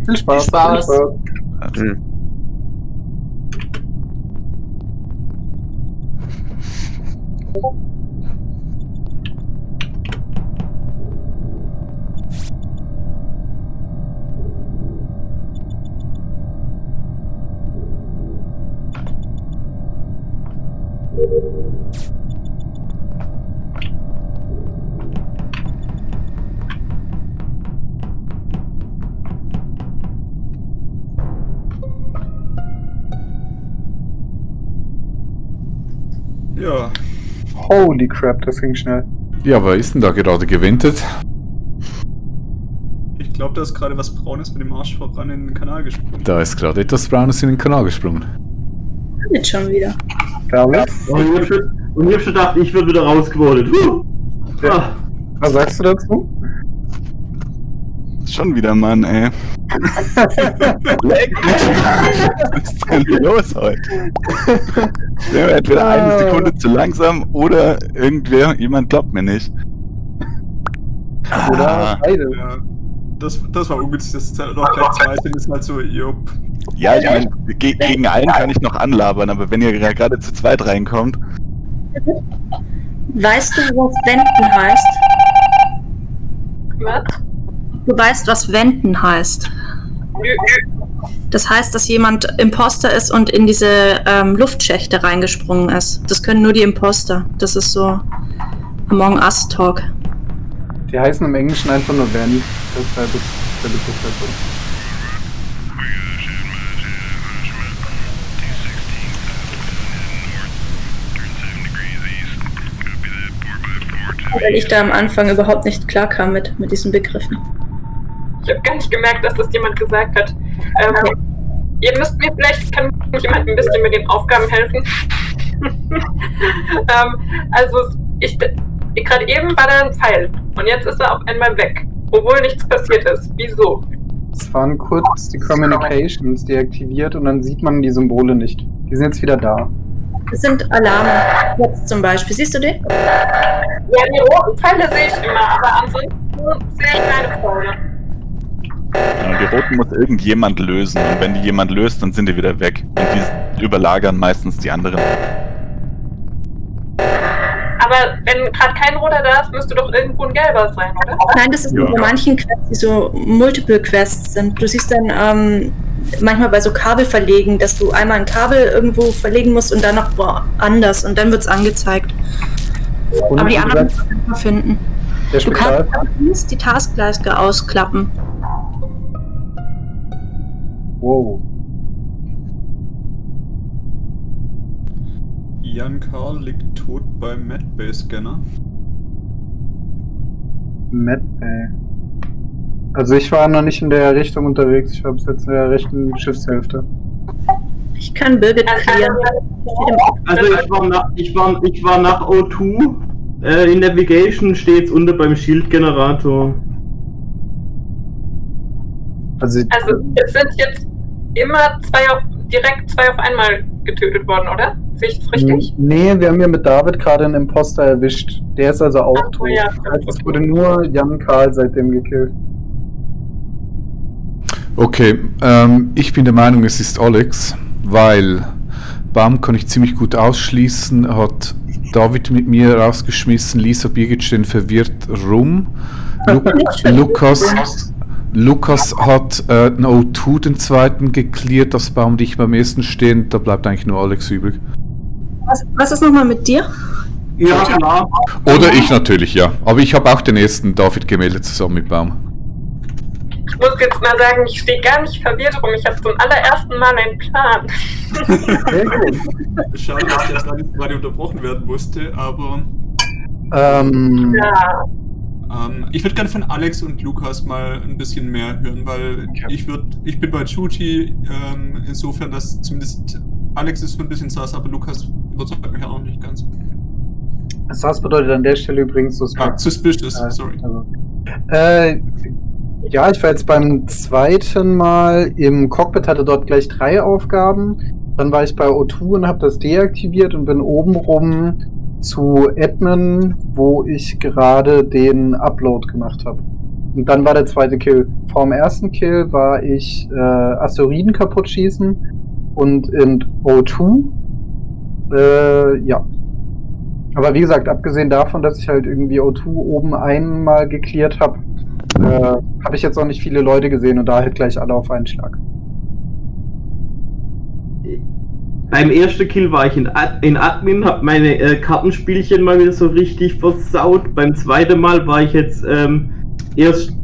Viel Spaß. Viel Spaß. Viel Spaß. Ja. Holy crap, das ging schnell. Ja, wer ist denn da gerade gewendet? Ich glaube, da ist gerade was Braunes mit dem Arsch voran in den Kanal gesprungen. Da ist gerade etwas Braunes in den Kanal gesprungen. Jetzt schon wieder. David? Und ich hab schon gedacht, ich würde wieder rausgevotet. Ja. Was sagst du dazu? Schon wieder, Mann, ey. Leck mich. Was ist denn los heute? Ja, entweder eine Sekunde zu langsam oder jemand glaubt mir nicht. Oder beide. Ja, das war ungünstig, dass es halt noch gleich zwei sind, ist halt so, jupp. Ja, ich meine, gegen einen kann ich noch anlabern, aber wenn ihr gerade zu zweit reinkommt. Weißt du, was Wenden heißt? Was? Du weißt, was Wenden heißt. Das heißt, dass jemand Imposter ist und in diese Luftschächte reingesprungen ist. Das können nur die Imposter. Das ist so Among Us Talk. Die heißen im Englischen einfach nur Vent. Deshalb ist der Begriff halt so. Weil ich da am Anfang überhaupt nicht klar kam mit diesen Begriffen. Ich habe gar nicht gemerkt, dass das jemand gesagt hat. Ihr müsst mir vielleicht, kann mich jemand ein bisschen mit den Aufgaben helfen? Also, gerade eben war da ein Pfeil und jetzt ist er auf einmal weg, obwohl nichts passiert ist. Wieso? Es waren kurz die Communications deaktiviert und dann sieht man die Symbole nicht. Die sind jetzt wieder da. Das sind Alarme. Jetzt zum Beispiel. Siehst du den? Ja, die roten Pfeile sehe ich immer, aber ansonsten sehe ich keine Pfeile. Ja, die roten muss irgendjemand lösen und wenn die jemand löst, dann sind die wieder weg. Und die überlagern meistens die anderen. Aber wenn gerade kein roter da ist, müsste doch irgendwo ein gelber sein, oder? Nein, das ist Ja. bei manchen Quests, die so Multiple Quests sind. Du siehst dann manchmal bei so Kabelverlegen, dass du einmal ein Kabel irgendwo verlegen musst und dann noch woanders und dann wird es angezeigt. Und Aber die wie anderen gesagt, musst du einfach finden. der Du kannst Spezial. die Taskleiste ausklappen. Wow. Jan Karl liegt tot beim Medbay-Scanner. Medbay. Also ich war noch nicht in der Richtung unterwegs, ich war bis jetzt in der rechten Schiffshälfte. Ich kann Birgit klären. Also ich war nach O2. In Navigation steht's unter beim Schildgenerator. Also Es sind jetzt immer direkt zwei auf einmal getötet worden, oder? Sehe ich das richtig? nee, wir haben ja mit David gerade einen Imposter erwischt. Der ist also auch Ach so, tot. ja. Es wurde nur Jan Karl seitdem gekillt. Okay, ich bin der Meinung, es ist Alex, weil Baum kann ich ziemlich gut ausschließen, hat David mit mir rausgeschmissen, Lisa Birgit stehen verwirrt rum. Lukas hat einen O2 den zweiten geklärt, das Baum dich beim ersten stehen, da bleibt eigentlich nur Alex übrig. Was ist nochmal mit dir? Ja, klar. Oder ich natürlich, ja. Aber ich habe auch den ersten David gemeldet zusammen mit Baum. Ich muss jetzt mal sagen, ich stehe gar nicht verwirrt rum. Ich habe zum allerersten Mal einen Plan. Sehr gut. Schade, dass der Plan jetzt gerade unterbrochen werden musste, aber Ja. ich würde gerne von Alex und Lukas mal ein bisschen mehr hören, weil ich bin bei Chuti, insofern, dass zumindest Alex ist so ein bisschen sass, aber Lukas überzeugt mich auch noch nicht ganz. SAS bedeutet an der Stelle übrigens Suspicious, sorry. Also, ja, ich war jetzt beim zweiten Mal im Cockpit, hatte dort gleich 3 Aufgaben. Dann war ich bei O2 und habe das deaktiviert und bin obenrum zu Admin, wo ich gerade den Upload gemacht habe. Und dann war der zweite Kill. Vor dem ersten Kill war ich Asteroiden kaputt schießen und in O2. Ja. Aber wie gesagt, abgesehen davon, dass ich halt irgendwie O2 oben einmal geklärt habe, habe ich jetzt auch nicht viele Leute gesehen und da halt gleich alle auf einen Schlag. Beim ersten Kill war ich in Admin, hab meine Kartenspielchen mal wieder so richtig versaut. Beim zweiten Mal war ich jetzt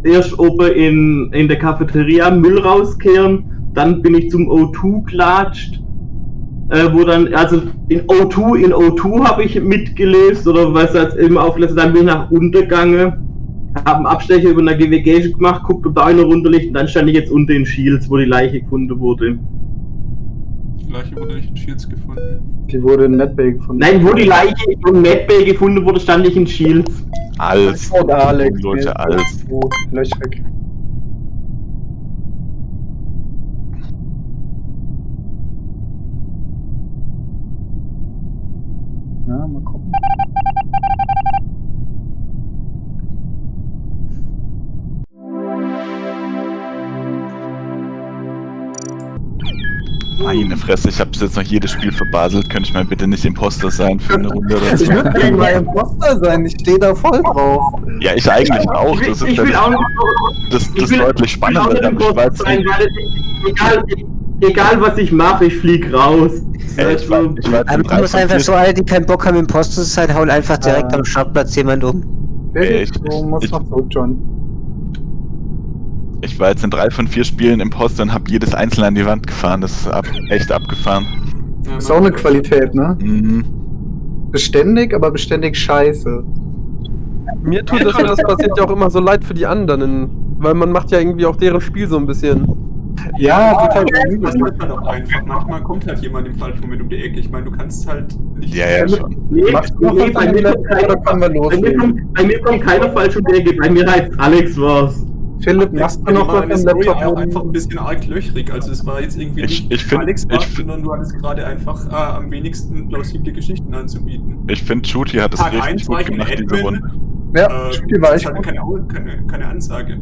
erst oben in der Cafeteria Müll rauskehren, dann bin ich zum O2 klatscht, wo dann, also in O2 habe ich mitgelöst oder was als eben auflässt, dann bin ich nach unten gegangen, habe einen Abstecher über eine GWG gemacht, guckt, ob da einer runterliegt und dann stand ich jetzt unter den Shields, wo die Leiche gefunden wurde. Die Leiche wurde nicht in Shields gefunden. Die wurde in Medbay gefunden. Nein, wo die Leiche in Medbay gefunden wurde, stand ich in Shields. Alles. Und Alex. Leute, alles. Oh, löchrig. Ja, mal gucken. Meine Fresse, ich habe bis jetzt noch jedes Spiel verbaselt. Könnte ich mal bitte nicht Imposter sein für eine Runde oder so? Ich würde gerne mal Imposter sein, ich stehe da voll drauf. Ja, ich eigentlich auch. Das ist Ich will auch nicht, das ich will- deutlich spannender. Ich will auch aber nicht ich weiß sein, nicht. weil egal was ich mache, ich flieg raus. Ey, ich war jetzt in Aber drei man muss von einfach vier- so alle, die keinen Bock haben, Imposter zu sein, hauen einfach direkt am Startplatz jemand um. Ey, Du musst noch zurück, John. Ich war jetzt in 3 von 4 Spielen Imposter und habe jedes einzelne an die Wand gefahren. Das ist echt abgefahren. Ja, Ist auch eine Qualität, ne? Mhm. Beständig, aber beständig scheiße. Mir tut das passiert ja auch immer so leid für die anderen, weil man macht ja irgendwie auch deren Spiel so ein bisschen. Ja, total. Das ist halt auch einfach. Manchmal kommt halt jemand im falschen Moment um die Ecke. Ich meine, du kannst halt nicht. Ja, ja, schon. Nee, Machst du noch was bei an mir dem kommt Laptop oder können wir bei mir loslegen? bei mir kommt keiner falsch um die Ecke, bei mir heißt Alex was. Philipp, machst du noch was eine am Story auch Laptop? einfach ein bisschen arg löchrig. Also es war jetzt irgendwie Ich nicht find- Alex ich was, find- sondern du hattest gerade einfach am wenigsten plausible Geschichten anzubieten. Ich finde, Shooty hat es Tag richtig 1 war gut ich in gemacht, diese Admin. Runde. Ja, Das Spiel war ist ich. halt keine Ansage.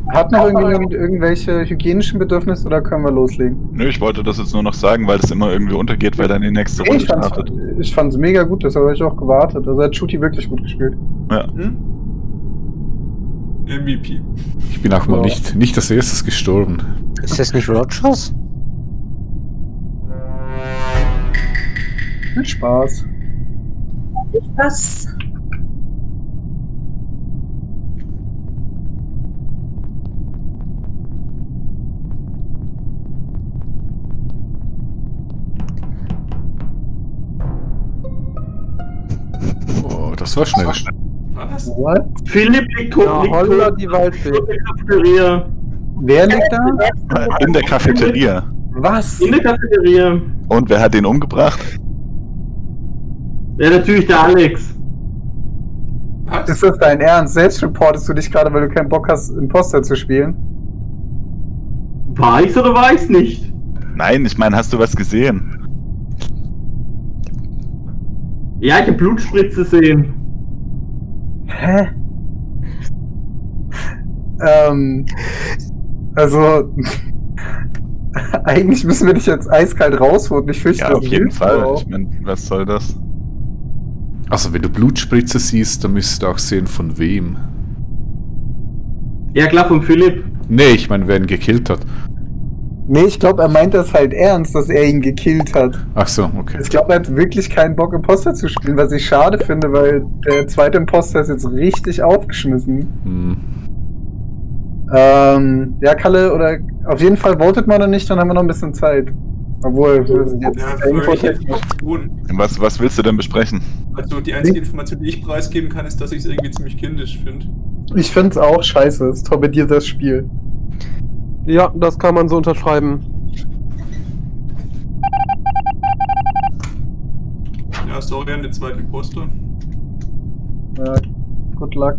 Hat noch irgendjemand irgendwelche hygienischen Bedürfnisse oder können wir loslegen? Nö, ich wollte das jetzt nur noch sagen, weil es immer irgendwie untergeht, weil dann die nächste Runde startet. Ich fand's mega gut, deshalb habe ich auch gewartet. Also hat Shooty wirklich gut gespielt. Ja. MVP. Ich bin auch mal nicht als erstes gestorben. Ist das nicht Rogers? Mit Spaß. Was? Oh, das war schnell. Was? What? Philipp liegt tot, Ja, holla die Waldfee. in der Cafeteria. Wer liegt da? In der Cafeteria. Was? In der Cafeteria. Und wer hat den umgebracht? Ja, natürlich der Alex. Was? Ist das dein Ernst? Selbst reportest du dich gerade, weil du keinen Bock hast, Imposter zu spielen? War ich's oder war ich's nicht? Nein, ich meine, hast du was gesehen? Ja, ich hab Blutspritze sehen. Hä? Also, eigentlich müssen wir dich jetzt eiskalt rausholen. Ich fürchte, Ja, das auf jeden willst du Fall. auch. Ich meine, was soll das? Also wenn du Blutspritze siehst, dann müsstest du auch sehen, von wem. Ja, klar, von Philipp. Nee, ich meine, wer ihn gekillt hat. Nee, ich glaube, er meint das halt ernst, dass er ihn gekillt hat. Ach so, okay. Ich glaube, er hat wirklich keinen Bock, Imposter zu spielen, was ich schade finde, weil der zweite Imposter ist jetzt richtig aufgeschmissen. Hm. Ja, Kalle, oder auf jeden Fall votet man noch nicht, dann haben wir noch ein bisschen Zeit. Obwohl, wir sind jetzt Ja, irgendwo für welche technisch. Informationen? Was willst du denn besprechen? Also die einzige Information, die ich preisgeben kann, ist, dass ich es irgendwie ziemlich kindisch finde. Ich finde es auch scheiße, es torpediert das Spiel. Ja, das kann man so unterschreiben. Ja, sorry an den zweiten Imposter. Ja, good luck.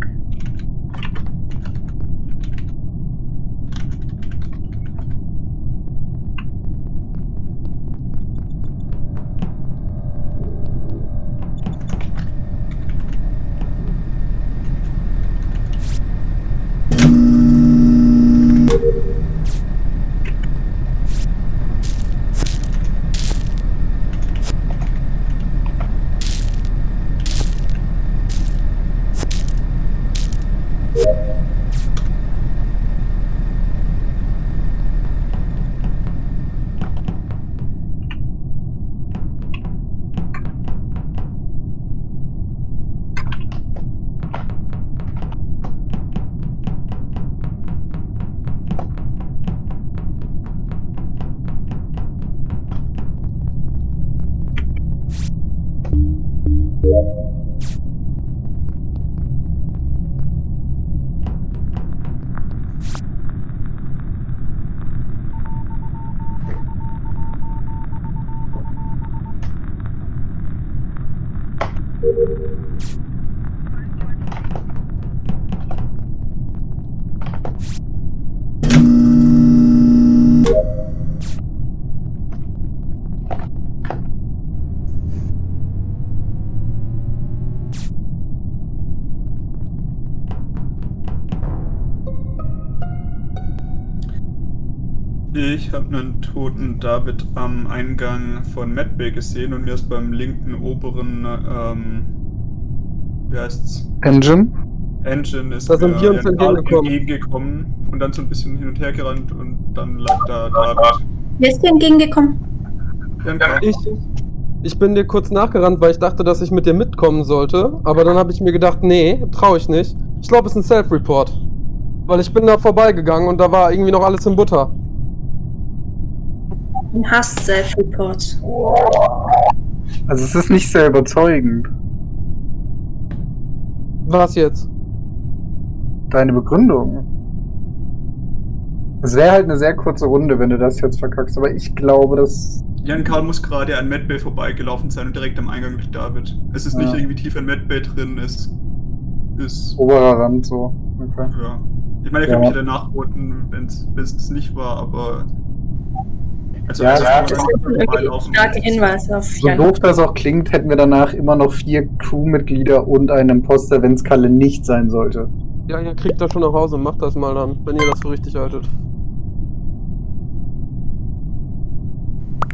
Ich habe einen toten David am Eingang von Medbay gesehen und mir ist beim linken oberen, wie heißt's? Engine? Engine ist Da sind wir uns entgegengekommen. entgegengekommen und dann so ein bisschen hin und her gerannt und dann lag da David. Wer ist dir entgegengekommen? Janka. Ich bin dir kurz nachgerannt, weil ich dachte, dass ich mit dir mitkommen sollte. Aber dann habe ich mir gedacht, nee, traue ich nicht. Ich glaube, es ist ein Self-Report. Weil ich bin da vorbeigegangen und da war irgendwie noch alles in Butter. Du hast Self-Reports. Also es ist nicht sehr überzeugend. Was jetzt? Deine Begründung. Es wäre halt eine sehr kurze Runde, wenn du das jetzt verkackst, aber ich glaube, dass... Jan Karl muss gerade an Medbay vorbeigelaufen sein und direkt am Eingang mit David. Es ist nicht irgendwie tief in Medbay drin, es ist... Oberer Rand so. Okay. Ja. Ich meine, ihr könnt mich ja danach voten, wenn es nicht war, aber... Also, Ja, also das Das ist wirklich ein starker Hinweis auf So Jan. doof das auch klingt, hätten wir danach immer noch 4 Crewmitglieder und einen Imposter, wenn es Kalle nicht sein sollte. Ja, ihr kriegt das schon nach Hause. Macht das mal dann, wenn ihr das für richtig haltet.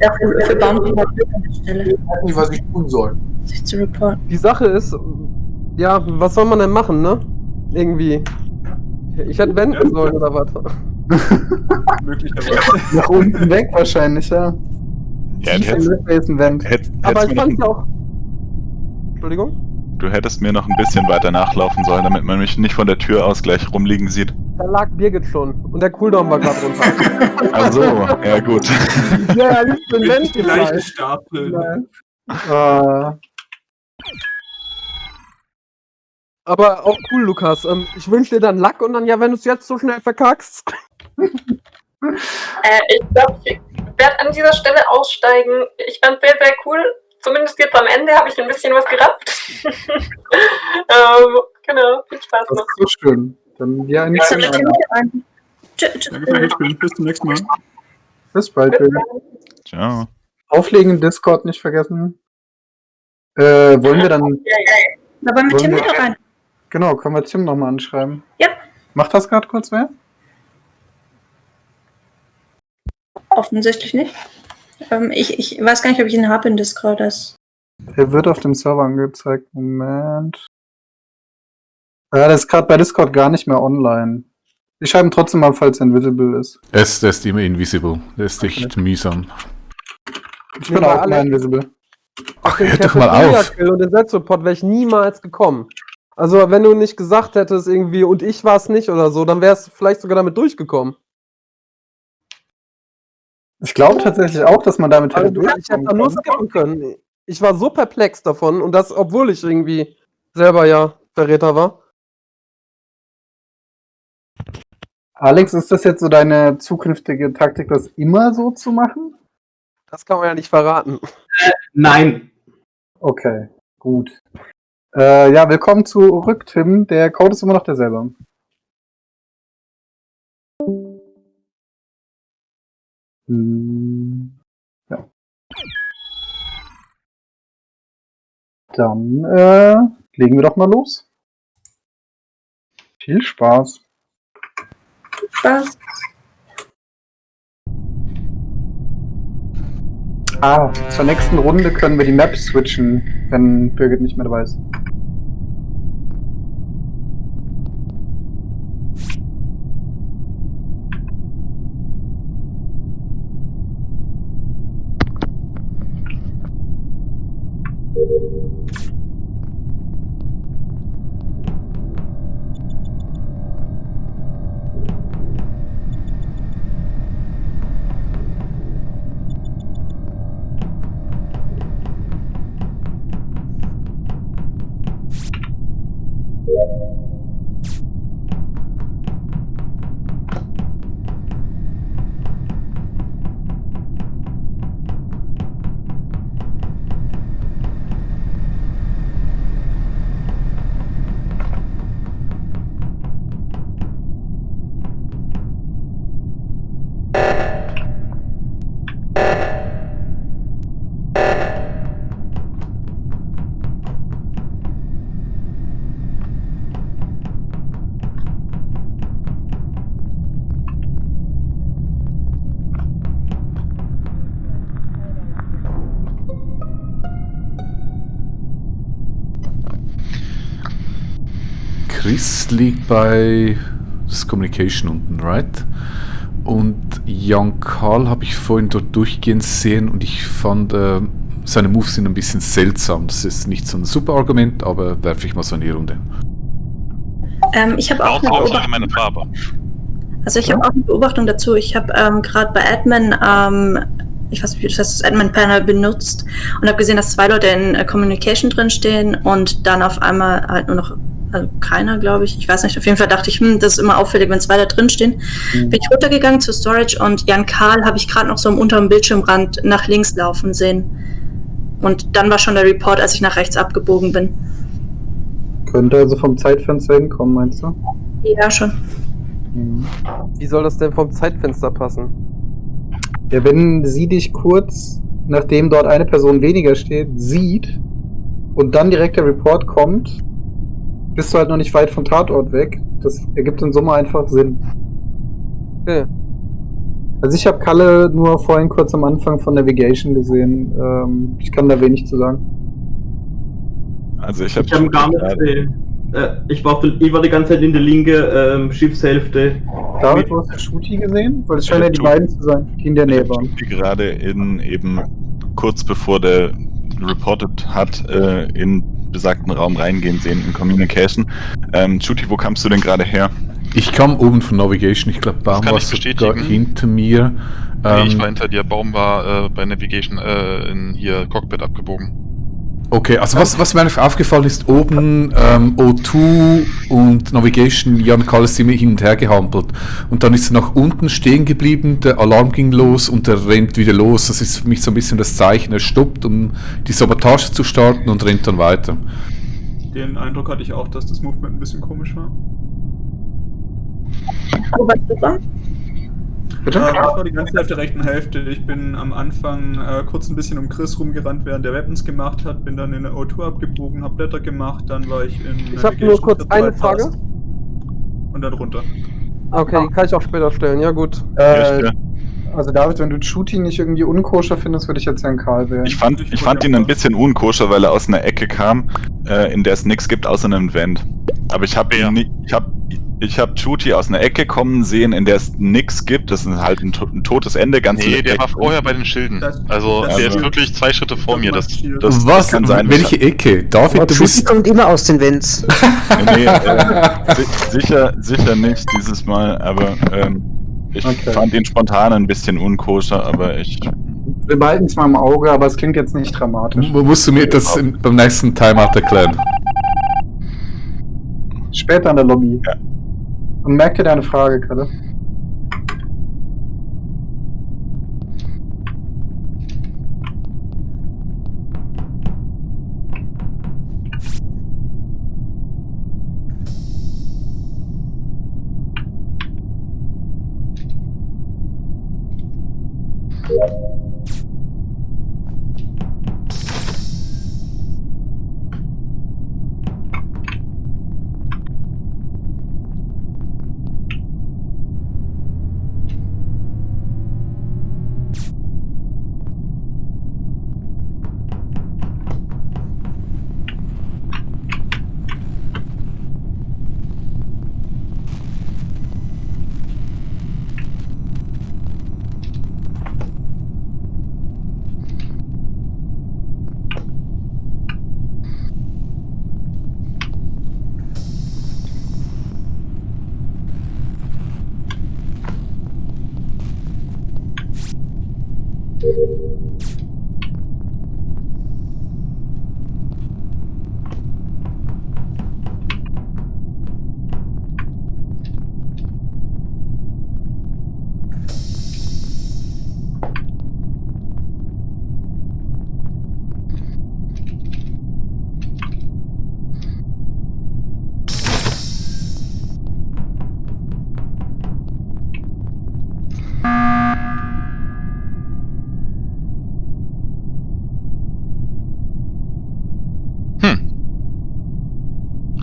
Ja, für Bounty an der Stelle, Ich weiß nicht, was ich tun soll. sich zu reporten. Die Sache ist, ja, was soll man denn machen, ne? Irgendwie. Ich hätte wenden sollen, oder was? Möglicherweise. Nach unten weg wahrscheinlich, ja. Ja, Tief im Medbay ist ein Vent. Aber ich fand's ja auch... Entschuldigung? Du hättest mir noch ein bisschen weiter nachlaufen sollen, damit man mich nicht von der Tür aus gleich rumliegen sieht. Da lag Birgit schon. Und der Cooldown war gerade runter. Also, ja gut. Ja, nicht den Richtig Wenden. gleiche Stapel. Aber auch cool, Lukas. Ich wünsche dir dann Luck und dann, ja, wenn du es jetzt so schnell verkackst. Ich glaube, ich werde an dieser Stelle aussteigen. Ich fand sehr, sehr cool. Zumindest jetzt am Ende habe ich ein bisschen was gerafft. Genau, viel Spaß Das noch. ist so schön. Dann ja, nicht Soll ich hier mit rein? Bis zum nächsten Mal. Bis bald. Bill. Ciao. Auflegen, Discord nicht vergessen. Wollen wir dann... Aber mit Tim Wollen wir- mit rein. Genau, können wir Tim nochmal anschreiben. Ja. Macht das gerade kurz wer? Offensichtlich nicht. Ich weiß gar nicht, ob ich ihn habe in Discord. Der wird auf dem Server angezeigt. Moment. Ja, das ist gerade bei Discord gar nicht mehr online. Ich schreibe ihn trotzdem mal, falls er invisible ist. Der ist immer invisible. Der ist echt mühsam. Ich bin auch mal invisible. Ach, Den hör doch mal auf. Cafeteria-Kill und den Selbstreport wäre ich niemals gekommen. Also, wenn du nicht gesagt hättest, irgendwie, und ich war es nicht oder so, dann wärst du vielleicht sogar damit durchgekommen. Ich glaube tatsächlich auch, dass man damit hätte Also, ich hätte da nur skippen können. Ich war so perplex davon und das, obwohl ich irgendwie selber ja Verräter war. Alex, ist das jetzt so deine zukünftige Taktik, das immer so zu machen? Das kann man ja nicht verraten. Nein. Okay, gut. Ja, willkommen zurück, Tim. Der Code ist immer noch derselbe. Ja. Dann legen wir doch mal los. Viel Spaß. Spaß. Zur nächsten Runde können wir die Map switchen, wenn Birgit nicht mehr dabei ist. Chris liegt bei das Communication unten, right? Und Jan Karl habe ich vorhin dort durchgehend sehen und ich fand, seine Moves sind ein bisschen seltsam. Das ist nicht so ein super Argument, aber werfe ich mal so in die Runde. Ich habe auch meine Farbe. Also ich habe auch eine Beobachtung dazu. Ich habe gerade bei Admin, ich weiß nicht, wie das heißt, das Admin-Panel benutzt und habe gesehen, dass 2 Leute in Communication drinstehen und dann auf einmal halt nur noch, also keiner, glaube ich. Ich weiß nicht, auf jeden Fall dachte ich, das ist immer auffällig, wenn 2 da drinstehen. Bin ich runtergegangen zu Storage und Jan Karl habe ich gerade noch so am unteren Bildschirmrand nach links laufen sehen. Und dann war schon der Report, als ich nach rechts abgebogen bin. Könnte also vom Zeitfenster hinkommen, meinst du? Ja, schon. Wie soll das denn vom Zeitfenster passen? Ja, wenn sie dich kurz, nachdem dort eine Person weniger steht, sieht und dann direkt der Report kommt, bist du halt noch nicht weit vom Tatort weg. Das ergibt in Summe einfach Sinn. Okay. Also ich habe Kalle nur vorhin kurz am Anfang von Navigation gesehen. Ich kann da wenig zu sagen. Also ich Ich habe gar nicht gesehen. Ich war die ganze Zeit in der linken Schiffshälfte. David, wo hast du Shooty gesehen? Weil es scheinen ja die beiden zu sein, die in der Nähe waren. Gerade eben kurz bevor der reported hat, in besagten Raum reingehen sehen in Communication. Shooty, wo kamst du denn gerade her? Ich kam oben von Navigation, ich glaube Baum war sogar hinter mir. Nee, ich war hinter dir, Baum war bei Navigation in hier Cockpit abgebogen. Okay, also was mir einfach aufgefallen ist, oben O2 und Navigation, Jan Karl ist immer hin und her gehampelt. Und dann ist er nach unten stehen geblieben, der Alarm ging los und er rennt wieder los. Das ist für mich so ein bisschen das Zeichen, er stoppt, um die Sabotage zu starten und rennt dann weiter. Den Eindruck hatte ich auch, dass das Movement ein bisschen komisch war. Wo warst du da? Ich war die ganze Zeit auf der rechten Hälfte. Ich bin am Anfang kurz ein bisschen um Chris rumgerannt, während der Weapons gemacht hat, bin dann in der O2 abgebogen, hab Blätter gemacht, dann war ich in Ich habe nur kurz eine Frage. Und dann runter. Okay, die kann ich auch später stellen, ja gut. Also David, wenn du Shooty nicht irgendwie unkoscher findest, würde ich jetzt Herrn Karl wählen. Ich fand ihn ein bisschen unkoscher, weil er aus einer Ecke kam, in der es nichts gibt außer einem Vent. Aber ich habe ich habe Shooty aus einer Ecke kommen sehen, in der es nichts gibt. Das ist halt ein totes Ende. Nee, der war vorher bei den Schilden. Also der ist wirklich 2 Schritte vor mir. Das Was? kann sein. Welche Ecke? David, du bist... kommt immer aus den Vents. Nee, sicher nicht dieses Mal, aber ich fand ihn spontan ein bisschen unkoscher, aber wir behalten es mal im Auge, aber es klingt jetzt nicht dramatisch. Musst du mir das beim nächsten Timeout erklären? Später in der Lobby. Ja. Und merk dir deine Frage, Kalle.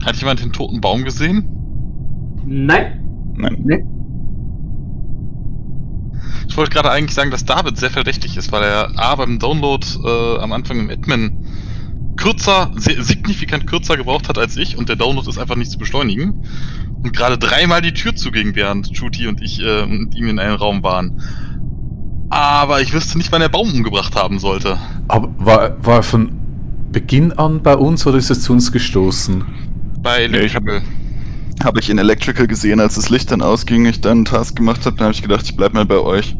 Hat jemand den toten Baum gesehen? Nein. Nee. Ich wollte gerade eigentlich sagen, dass David sehr verdächtig ist, weil er beim Download am Anfang im Admin signifikant kürzer gebraucht hat als ich und der Download ist einfach nicht zu beschleunigen. Und gerade 3-mal die Tür zuging, während Juti und ich mit ihm in einem Raum waren. Aber ich wüsste nicht, wann er Baum umgebracht haben sollte. Aber war er von Beginn an bei uns oder ist er zu uns gestoßen? Bei Electrical. Habe ich in Electrical gesehen, als das Licht dann ausging, ich dann einen Task gemacht habe, dann habe ich gedacht, ich bleib mal bei euch.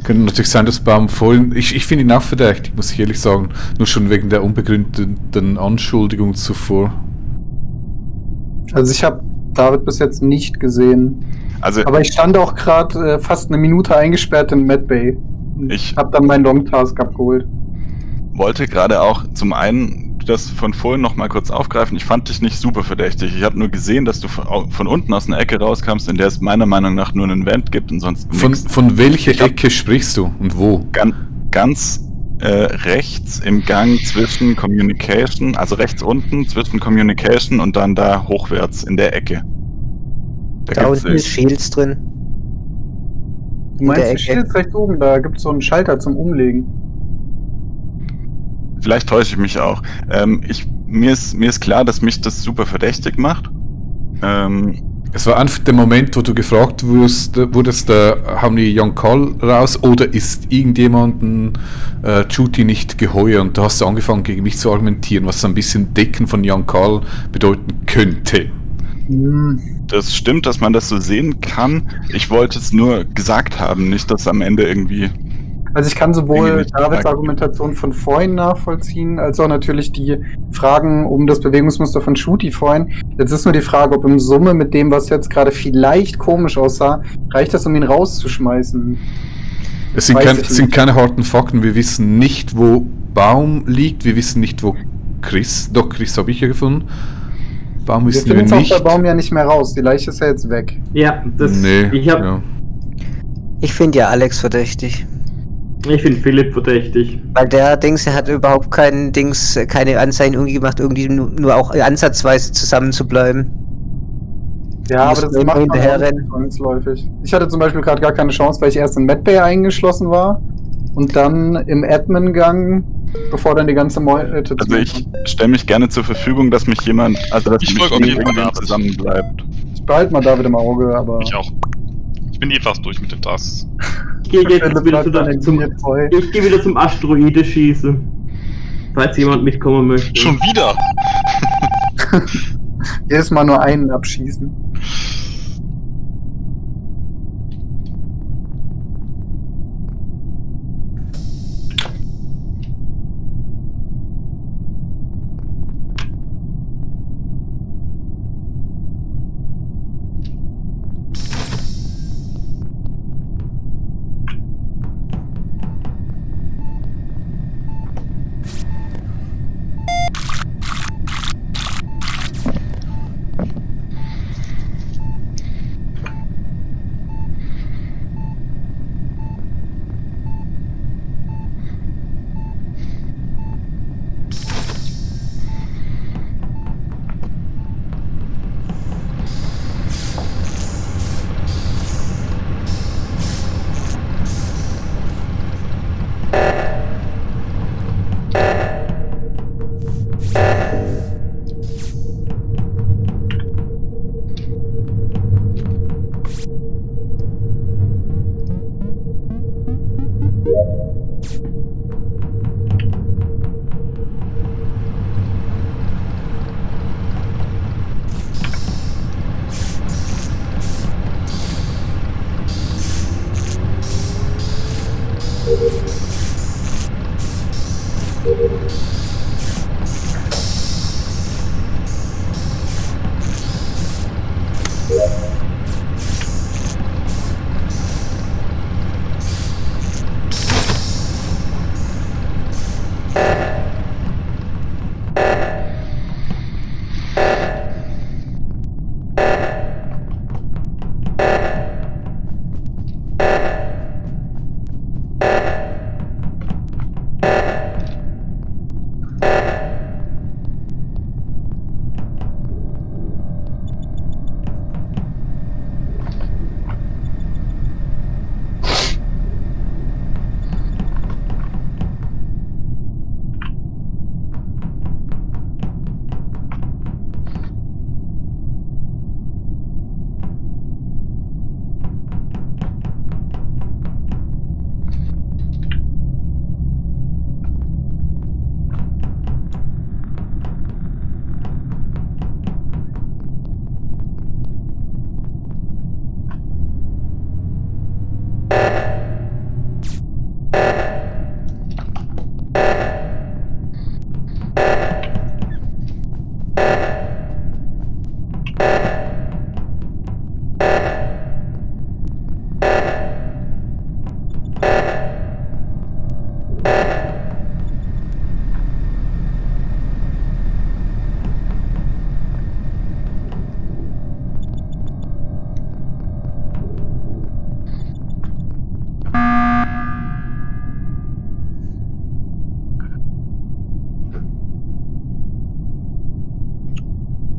Könnte natürlich sein, dass Baum vorhin... Ich finde ihn auch verdächtig, muss ich ehrlich sagen. Nur schon wegen der unbegründeten Anschuldigung zuvor. Also ich habe David bis jetzt nicht gesehen. Also Aber ich stand auch gerade fast eine Minute eingesperrt in Medbay. Ich habe dann meinen Long-Task abgeholt. wollte gerade auch zum einen das von vorhin noch mal kurz aufgreifen. Ich fand dich nicht super verdächtig. Ich habe nur gesehen, dass du von unten aus einer Ecke rauskommst, in der es meiner Meinung nach nur einen Vent gibt und sonst nichts. Von welcher Ecke sprichst du und wo? Ganz rechts im Gang zwischen Communication, also rechts unten zwischen Communication und dann da hochwärts in der Ecke. Da unten ist Shields drin. Du meinst die Shields rechts oben, da gibt es so einen Schalter zum Umlegen. Vielleicht täusche ich mich auch. Mir ist klar, dass mich das super verdächtig macht. Es war einfach der Moment, wo du gefragt wurdest, haben die Young Call raus oder ist irgendjemanden Juti nicht geheuer? Und da hast du angefangen gegen mich zu argumentieren, was so ein bisschen Decken von Young Call bedeuten könnte. Das stimmt, dass man das so sehen kann. Ich wollte es nur gesagt haben, nicht, dass am Ende irgendwie... Also ich kann sowohl Davids Argumentation von vorhin nachvollziehen, als auch natürlich die Fragen um das Bewegungsmuster von Juti vorhin. Jetzt ist nur die Frage, ob in Summe mit dem, was jetzt gerade vielleicht komisch aussah, reicht das, um ihn rauszuschmeißen? Es sind keine harten Fakten. Wir wissen nicht, wo Baum liegt. Wir wissen nicht, wo Chris... Doch, Chris habe ich ja gefunden. Baum wissen wir nicht. Der Baum ja nicht mehr raus. Die Leiche ist ja jetzt weg. Ja, Ich finde ja Alex verdächtig. Ich finde Philipp verdächtig. Weil der er hat überhaupt keine Anzeichen irgendwie gemacht, irgendwie nur auch ansatzweise zusammen zu bleiben. Ja, aber das macht man zwangsläufig. Ich hatte zum Beispiel gerade gar keine Chance, weil ich erst in Medbay eingeschlossen war und dann im Admin-Gang, bevor dann die ganze Meute... Also ich stelle mich gerne zur Verfügung, dass mich jemand... Also dass ich folge auf jeden Fall zusammen bleibt. Ich behalte mal David im Auge, aber... Ich auch. Ich bin fast durch mit den Tasks. Ich gehe wieder zum Asteroide schießen. Falls jemand mitkommen möchte. Schon wieder? Jedes Mal nur einen abschießen.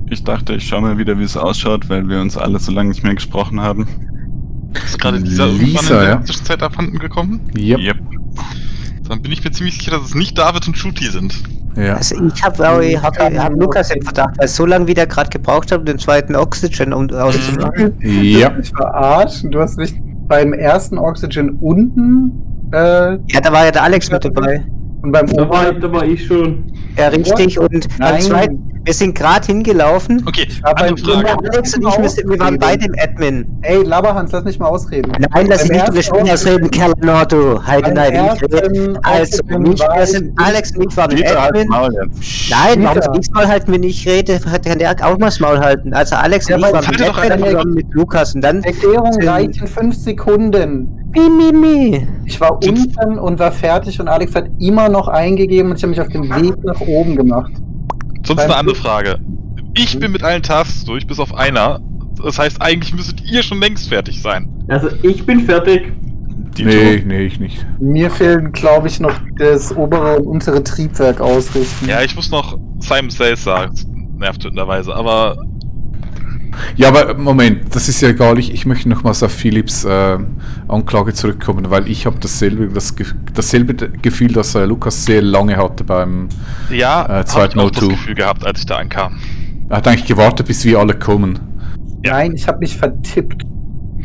Ich dachte, ich schaue mal wieder, wie es ausschaut, weil wir uns alle so lange nicht mehr gesprochen haben. Ist gerade dieser Lisa, irgendwann in ja. der Zwischenzeit abhanden gekommen? Yep. Dann bin ich mir ziemlich sicher, dass es nicht David und Shooty sind. Ja. Also ich hab Lukas im Verdacht, weil so lange wie der gerade gebraucht hat, um den zweiten Oxygen auszumachen. Ja. Ich verarscht. Du hast mich beim ersten Oxygen unten Ja, da war ja der Alex mit dabei. und beim Da oberen. war ich schon. Ja, richtig. Und beim Nein. zweiten, wir sind gerade hingelaufen. Okay, Aber andere beim Frage. Wunder- Alex und ich, wir waren beide im Admin. Ey, Laberhans, lass mich mal ausreden. Nein, lass Beim dich nicht über ersten Spinners reden, Kerl Nordo. Heide, Beim nein, ich ersten rede. Also, Oxygen nicht, war wir sind, ich- Alex und ich waren im Peter, halt Admin. Maul jetzt. Nein, warum Peter. soll ich's Maul halten, wenn ich rede? Kann der auch mal das Maul halten. Also, Alex Ja, und ich aber waren im halte doch Admin einfach- zusammen mit Lukas und dann. Erklärung reicht in 5 Sekunden. Mi. Ich war unten und war fertig und Alex hat immer noch eingegeben und ich habe mich auf den Weg nach oben gemacht. Sonst eine andere Frage. Ich bin mit allen Tasks durch, bis auf einer. Das heißt, eigentlich müsstet ihr schon längst fertig sein. Also ich bin fertig. Nee, ich nicht. Mir fehlen, glaube ich, noch das obere und untere Triebwerk ausrichten. Ja, ich muss noch Simon Says sagen. Nervt tötenderweise, aber Ja, aber Moment, das ist ja egal. Ich möchte nochmals auf Philipps Anklage zurückkommen, weil ich habe dasselbe Gefühl, das Lukas sehr lange hatte beim ja, hab ich zweiten auch das O2. Gefühl gehabt, als ich da ankam. Er hat eigentlich gewartet, bis wir alle kommen. Nein, ich habe mich vertippt.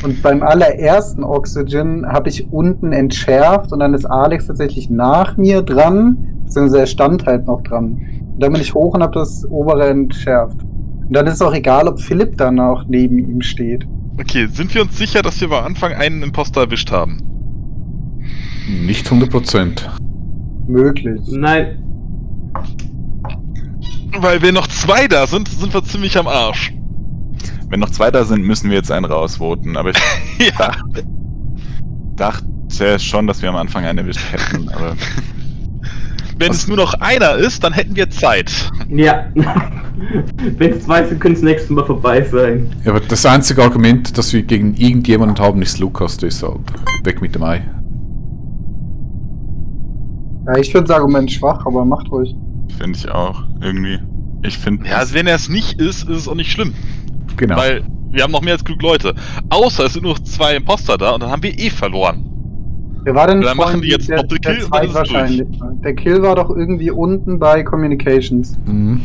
Und beim allerersten Oxygen habe ich unten entschärft und dann ist Alex tatsächlich nach mir dran, beziehungsweise er stand halt noch dran. Und dann bin ich hoch und habe das obere entschärft. Und dann ist es auch egal, ob Philipp dann auch neben ihm steht. Okay, sind wir uns sicher, dass wir am Anfang einen Imposter erwischt haben? Nicht 100%. Möglich. Nein. Weil wenn noch zwei da sind, sind wir ziemlich am Arsch. Wenn noch zwei da sind, müssen wir jetzt einen rausvoten. Aber ich Ja. dachte schon, dass wir am Anfang einen erwischt hätten. Aber Wenn es nur noch einer ist, dann hätten wir Zeit. Ja. Wenn es 2 sind, können es nächstes Mal vorbei sein. Ja, aber das einzige Argument, das wir gegen irgendjemanden haben, ist Lukas, deshalb. Weg mit dem Ei. Ja, ich finde das Argument schwach, aber macht ruhig. finde ich auch irgendwie. Ich finde. Ja, also wenn er es nicht ist, ist es auch nicht schlimm. Genau. Weil wir haben noch mehr als genug Leute. Außer es sind nur 2 Imposter da und dann haben wir eh verloren. Wer war denn Dann vorhin machen die jetzt der Doppelkill und dann ist es wahrscheinlich? Der Kill war doch irgendwie unten bei Communications. Mhm.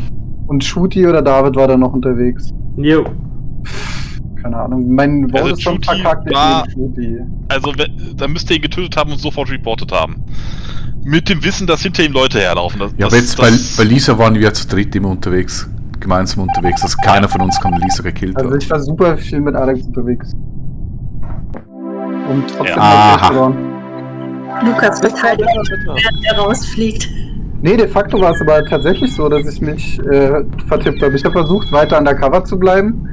Und Shooty oder David war da noch unterwegs. Jo. Keine Ahnung. Mein Wort Also ist schon Shooty verkackt. war- Ich nehme Shooty. Also dann müsst ihr ihn getötet haben und sofort reportet haben. Mit dem Wissen, dass hinter ihm Leute herlaufen. Ja, aber jetzt bei Lisa waren wir zu dritt immer unterwegs. Gemeinsam unterwegs. Also keiner von uns kann Lisa gekillt Also haben. ich war super viel mit Alex unterwegs. Und trotzdem Ja. hab ich Aha. verloren. Lukas verteidigt, während er rausfliegt. Nee, de facto war es aber tatsächlich so, dass ich mich vertippt habe. Ich habe versucht, weiter undercover zu bleiben.